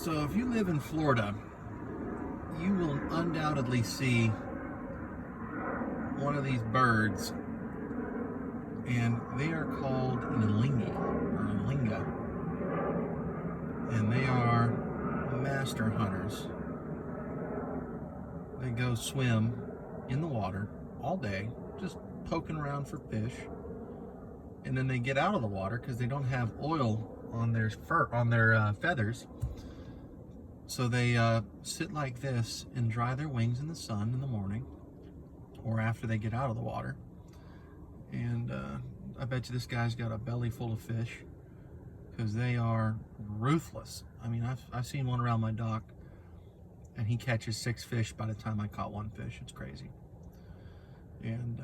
So if you live in Florida, you will undoubtedly see one of these birds, and they are called an ANHINGA, and they are master hunters. They go swim in the water all day, just poking around for fish, and then they get out of the water because they don't have oil on their feathers. So they sit like this and dry their wings in the sun in the morning or after they get out of the water. And I bet you this guy's got a belly full of fish because they are ruthless. I mean, I've seen one around my dock and he catches 6 fish by the time I caught 1 fish. It's crazy. And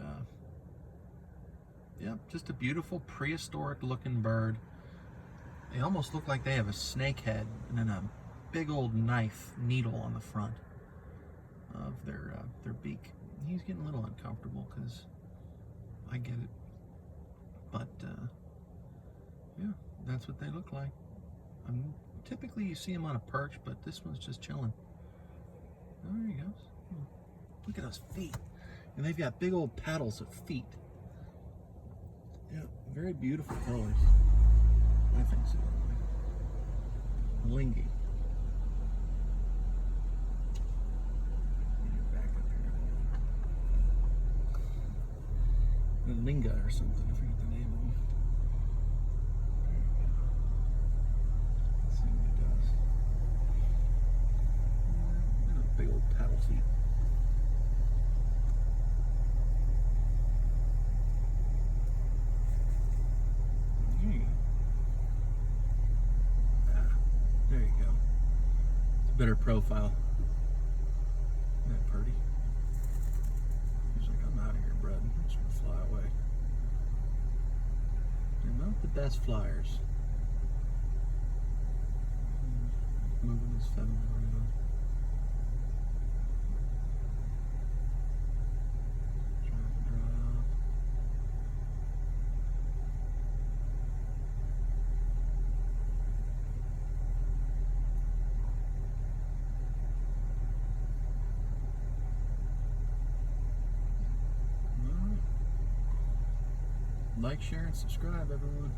yeah, just a beautiful prehistoric looking bird. They almost look like they have a snake head and then a big old knife needle on the front of their beak. He's getting a little uncomfortable because I get it, but yeah, that's what they look like. Typically you see them on a perch, but this one's just chilling. Oh, there he goes. Look at those feet, and they've got big old paddles of feet. Yeah, very beautiful colors. I think so. Lingy. ANHINGA or something. I forget the name of them. Let's see what it does. Big old paddle feet. There you go. There you go. It's a better profile. Isn't that pretty? He's like, I'm out of here, bud. I'm just gonna fly away. They're not the best flyers. Moving his feathers around. Trying to drop. Like, share, and subscribe, everyone.